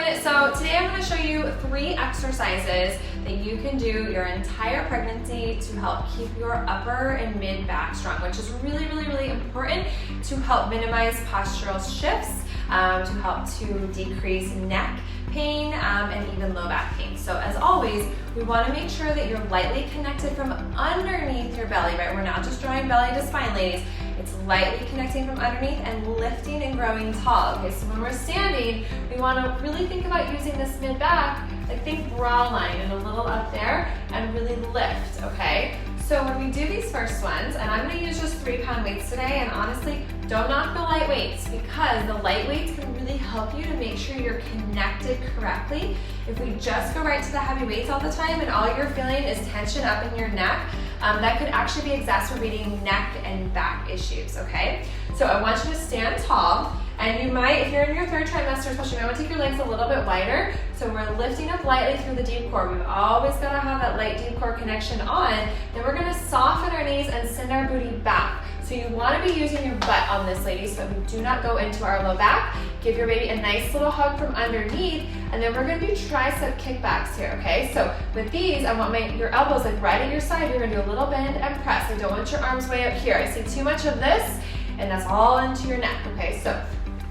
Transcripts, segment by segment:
everyone. So today I'm going to show you 3 exercises that you can do your entire pregnancy to help keep your upper and mid back strong, which is really important to help minimize postural shifts, to help to decrease neck pain and even low back pain. So as always, we want to make sure that you're lightly connected from underneath your belly, right? We're not just drawing belly to spine, ladies. It's lightly connecting from underneath and lifting and growing tall. Okay, so when we're standing, we want to really think about using this mid back, like think bra line and a little up there, and really lift, okay? So when we do these first ones, and I'm going to use just 3-pound weights today, and honestly, don't knock the light weights because the light weights can really help you to make sure you're connected correctly. If we just go right to the heavy weights all the time and all you're feeling is tension up in your neck, that could actually be exacerbating neck and back issues, okay? So I want you to stand tall, and you might, if you're in your 3rd trimester especially, you might want to take your legs a little bit wider. So we're lifting up lightly through the deep core. We've always got to have that light deep core connection on. Then we're going to soften our knees and send our booty back. So you want to be using your butt on this, ladies, so we do not go into our low back. Give your baby a nice little hug from underneath, and then we're going to do tricep kickbacks here, okay? So with these, I want your elbows like right at your side. You're going to do a little bend and press. I don't want your arms way up here. I see too much of this, and that's all into your neck, okay? So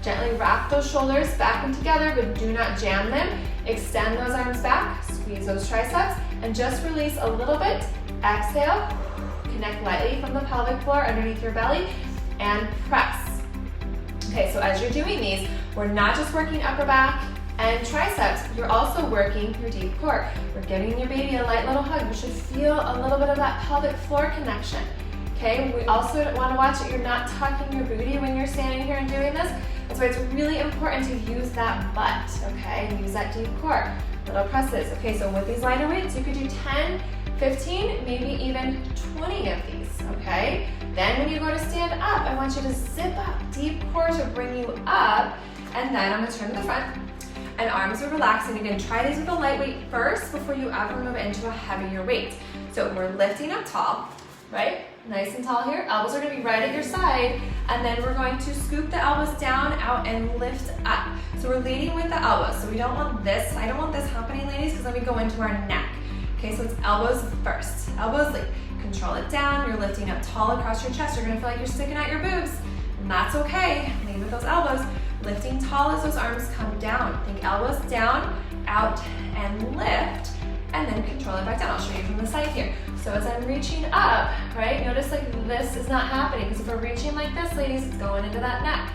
gently wrap those shoulders back and together, but do not jam them. Extend those arms back, squeeze those triceps, and just release a little bit. Exhale. Connect lightly from the pelvic floor underneath your belly and press. Okay, so as you're doing these, we're not just working upper back and triceps, you're also working your deep core. We're giving your baby a light little hug. You should feel a little bit of that pelvic floor connection. Okay, we also want to watch that you're not tucking your booty when you're standing here and doing this. That's why it's really important to use that butt, okay, and use that deep core. Little presses. Okay, so with these lighter weights, you could do 10, 15, maybe even 20 of these, okay? Then when you go to stand up, I want you to zip up, deep core to bring you up, and then I'm gonna turn to the front, and arms are relaxing. Again, try these with a light weight first before you ever move into a heavier weight. So we're lifting up tall, right? Nice and tall here. Elbows are gonna be right at your side, and then we're going to scoop the elbows down, out, and lift up. So we're leading with the elbows. So we don't want this, I don't want this happening, ladies, because then we go into our neck. Okay, so it's elbows first. Elbows lead. Control it down. You're lifting up tall across your chest. You're gonna feel like you're sticking out your boobs, and that's okay. Lead with those elbows. Lifting tall as those arms come down. Think elbows down, out, and lift, and then control it back down. I'll show you from the side here. So as I'm reaching up, right, notice like this is not happening, because if we're reaching like this, ladies, it's going into that neck.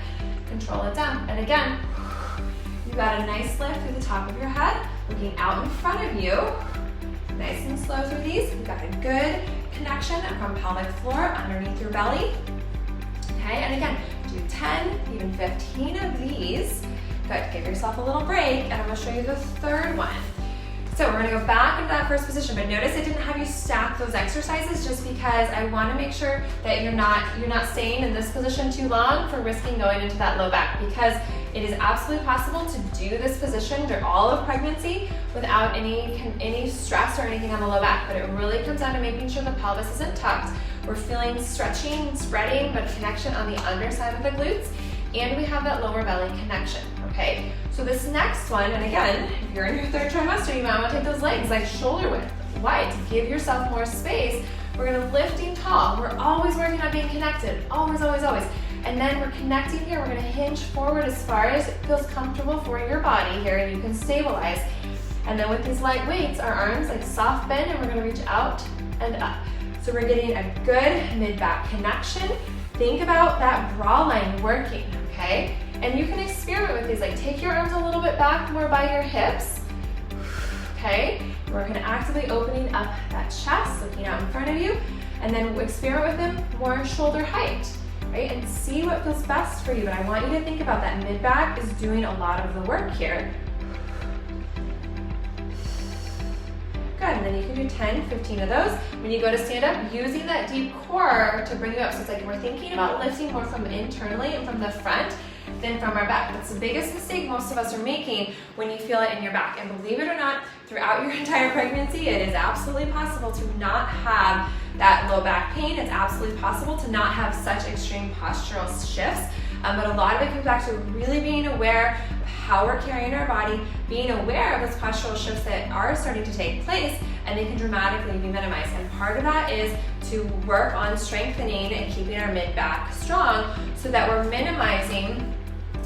Control it down. And again, you got a nice lift through the top of your head, looking out in front of you. Nice and slow through these. You've got a good connection from pelvic floor underneath your belly. Okay, and again, do 10, even 15 of these. Good, give yourself a little break, and I'm gonna show you the 3rd one. So we're gonna go back into that first position, but notice I didn't have you stack those exercises just because I wanna make sure that you're not staying in this position too long for risking going into that low back, because it is absolutely possible to do this position during all of pregnancy without any stress or anything on the low back, but it really comes down to making sure the pelvis isn't tucked. We're feeling stretching, spreading, but connection on the underside of the glutes, and we have that lower belly connection, okay? So this next one, and again, if you're in your 3rd trimester, you might want to take those legs like shoulder width wide to give yourself more space. We're gonna lifting tall. We're always working on being connected, always, always, always. And then we're connecting here. We're gonna hinge forward as far as it feels comfortable for your body here, and you can stabilize. And then with these light weights, our arms like soft bend, and we're gonna reach out and up. So we're getting a good mid-back connection. Think about that bra line working, okay? And you can experiment with these, like take your arms a little bit back more by your hips, okay? We're gonna actively opening up that chest, looking out in front of you, and then experiment with them more shoulder height, right? And see what feels best for you, but I want you to think about that mid-back is doing a lot of the work here. Good, and then you can do 10, 15 of those. When you go to stand up, using that deep core to bring you up. So it's like we're thinking about lifting more from internally and from the front than from our back. That's the biggest mistake most of us are making when you feel it in your back. And believe it or not, throughout your entire pregnancy, it is absolutely possible to not have that low back pain. It's absolutely possible to not have such extreme postural shifts. But a lot of it comes back to really being aware of how we're carrying our body, being aware of those postural shifts that are starting to take place, and they can dramatically be minimized. And part of that is to work on strengthening and keeping our mid-back strong so that we're minimizing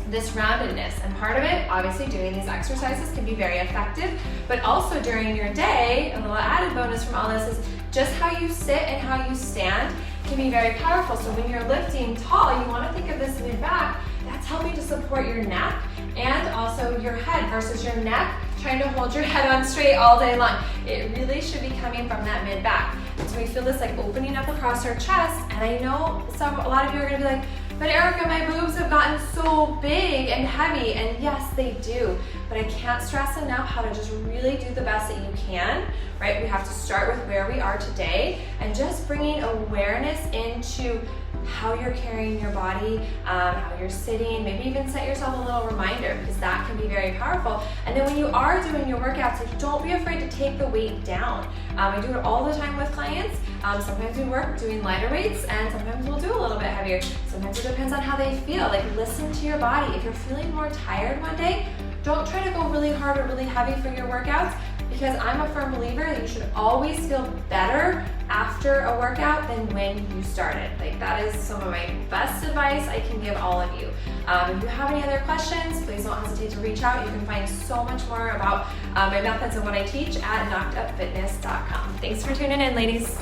this roundedness. And part of it, obviously doing these exercises can be very effective, but also during your day, a little added bonus from all this is just how you sit and how you stand can be very powerful. So when you're lifting tall, you want to think of this mid-back, that's helping to support your neck and also your head versus your neck trying to hold your head on straight all day long. It really should be coming from that mid-back. And so we feel this like opening up across our chest, and I know a lot of you are gonna be like, but Erica, my boobs have gotten so big and heavy, and yes, they do, but I can't stress enough how to just really do the best that you can, right? We have to start with where we are today and just bringing awareness into how you're carrying your body, how you're sitting, maybe even set yourself a little reminder, because that can be very powerful. And then when you are doing your workouts, like, don't be afraid to take the weight down. I do it all the time with clients. Sometimes we work doing lighter weights, and sometimes we'll do a little bit heavier. Sometimes it depends on how they feel. Like, listen to your body. If you're feeling more tired one day, don't try to go really hard or really heavy for your workouts, because I'm a firm believer that you should always feel better after a workout than when you started. Like, that is some of my best advice I can give all of you. If you have any other questions, please don't hesitate to reach out. You can find so much more about my methods and what I teach at knockedupfitness.com. Thanks for tuning in, ladies.